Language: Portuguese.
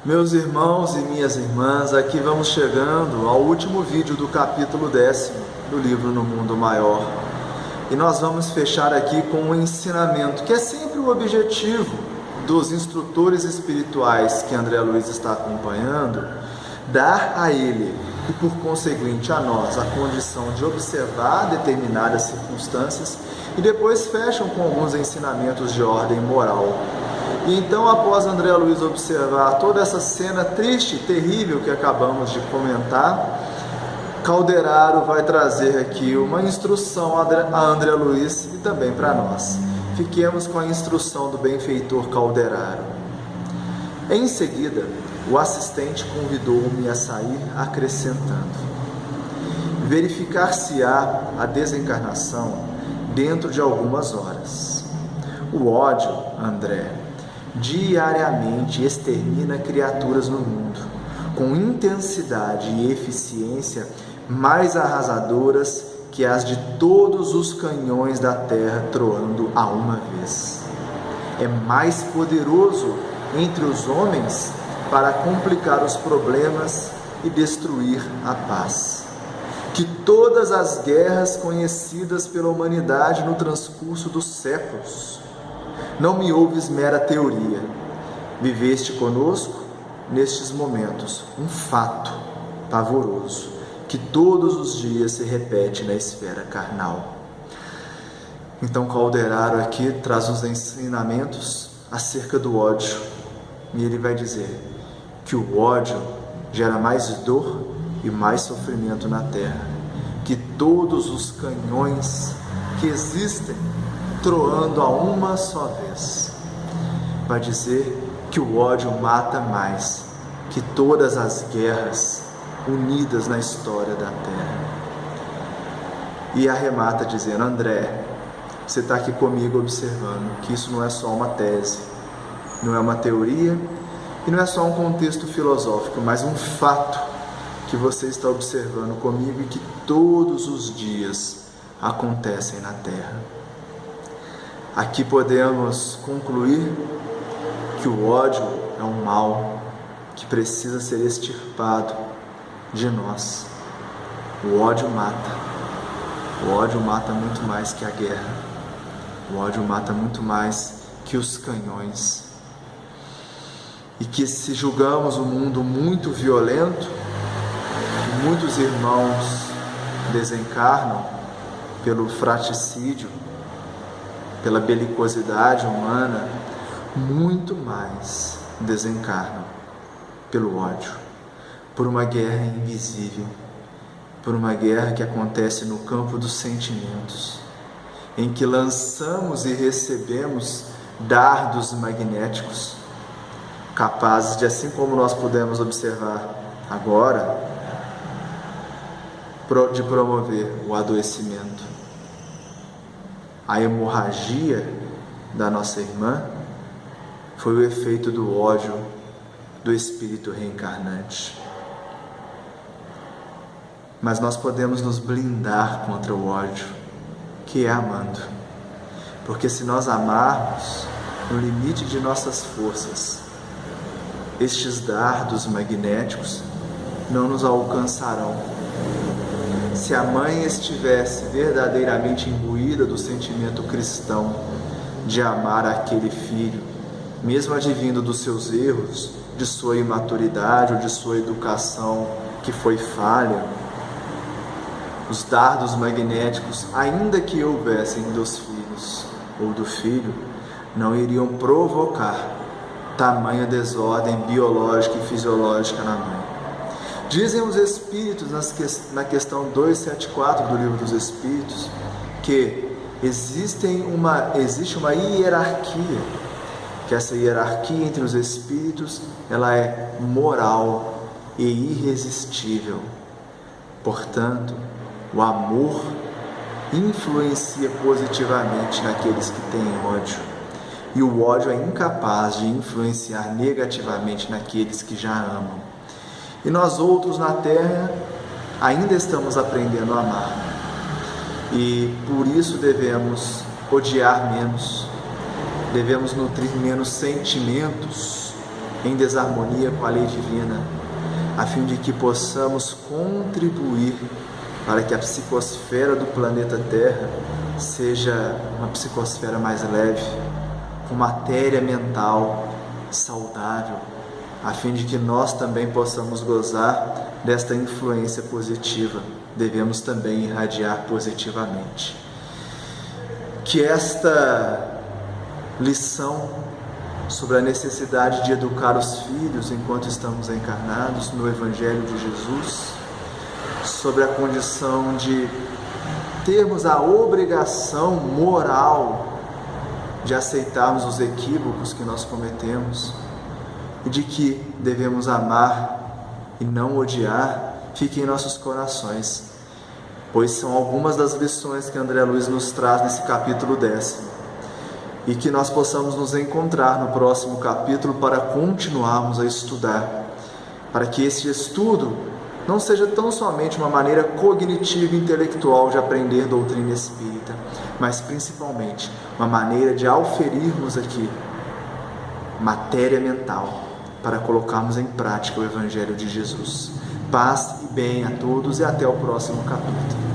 Meus irmãos e minhas irmãs, aqui vamos chegando ao último vídeo do capítulo 10º do livro No Mundo Maior. E nós vamos fechar aqui com um ensinamento, que é sempre o objetivo dos instrutores espirituais que André Luiz está acompanhando, dar a ele e por conseguinte a nós a condição de observar determinadas circunstâncias e depois fecham com alguns ensinamentos de ordem moral. E então, após André Luiz observar toda essa cena triste, terrível que acabamos de comentar, Calderaro vai trazer aqui uma instrução a André Luiz e também para nós. Fiquemos com a instrução do benfeitor Calderaro. Em seguida, o assistente convidou-me a sair, acrescentando: verificar-se-á a desencarnação dentro de algumas horas. O ódio, André, diariamente extermina criaturas no mundo, com intensidade e eficiência mais arrasadoras que as de todos os canhões da terra troando a uma vez. É mais poderoso entre os homens para complicar os problemas e destruir a paz que todas as guerras conhecidas pela humanidade no transcurso dos séculos. Não me ouves mera teoria. Viveste conosco, nestes momentos, um fato pavoroso, que todos os dias se repete na esfera carnal. Então Calderaro aqui traz os ensinamentos acerca do ódio. E ele vai dizer que o ódio gera mais dor e mais sofrimento na terra, que todos os canhões que existem troando a uma só vez. Vai dizer que o ódio mata mais que todas as guerras unidas na história da Terra. E arremata dizendo: André, você está aqui comigo observando que isso não é só uma tese, não é uma teoria e não é só um contexto filosófico, mas um fato que você está observando comigo e que todos os dias acontecem na Terra. Aqui podemos concluir que o ódio é um mal que precisa ser extirpado de nós. O ódio mata. O ódio mata muito mais que a guerra. O ódio mata muito mais que os canhões. E que se julgamos um mundo muito violento, que muitos irmãos desencarnam pelo fratricídio, pela belicosidade humana, muito mais desencarnam pelo ódio, por uma guerra invisível, por uma guerra que acontece no campo dos sentimentos, em que lançamos e recebemos dardos magnéticos, capazes de, assim como nós pudemos observar agora, de promover o adoecimento. A hemorragia da nossa irmã foi o efeito do ódio do espírito reencarnante. Mas nós podemos nos blindar contra o ódio, que é amando. Porque se nós amarmos no limite de nossas forças, estes dardos magnéticos não nos alcançarão. Se a mãe estivesse verdadeiramente imbuída do sentimento cristão de amar aquele filho, mesmo advindo dos seus erros, de sua imaturidade ou de sua educação que foi falha, os dardos magnéticos, ainda que houvessem dos filhos ou do filho, não iriam provocar tamanha desordem biológica e fisiológica na mãe. Dizem os Espíritos, na questão 274 do Livro dos Espíritos, que existe uma hierarquia, que essa hierarquia entre os Espíritos, ela é moral e irresistível. Portanto, o amor influencia positivamente naqueles que têm ódio, e o ódio é incapaz de influenciar negativamente naqueles que já amam. E nós outros na Terra ainda estamos aprendendo a amar. E por isso devemos odiar menos, devemos nutrir menos sentimentos em desarmonia com a lei divina, a fim de que possamos contribuir para que a psicosfera do planeta Terra seja uma psicosfera mais leve, com matéria mental saudável, a fim de que nós também possamos gozar desta influência positiva. Devemos também irradiar positivamente. Que esta lição sobre a necessidade de educar os filhos enquanto estamos encarnados no Evangelho de Jesus, sobre a condição de termos a obrigação moral de aceitarmos os equívocos que nós cometemos e de que devemos amar e não odiar, fique em nossos corações, pois são algumas das lições que André Luiz nos traz nesse capítulo 10º, e que nós possamos nos encontrar no próximo capítulo para continuarmos a estudar, para que esse estudo não seja tão somente uma maneira cognitiva e intelectual de aprender doutrina espírita, mas principalmente uma maneira de auferirmos aqui matéria mental para colocarmos em prática o Evangelho de Jesus. Paz e bem a todos e até o próximo capítulo.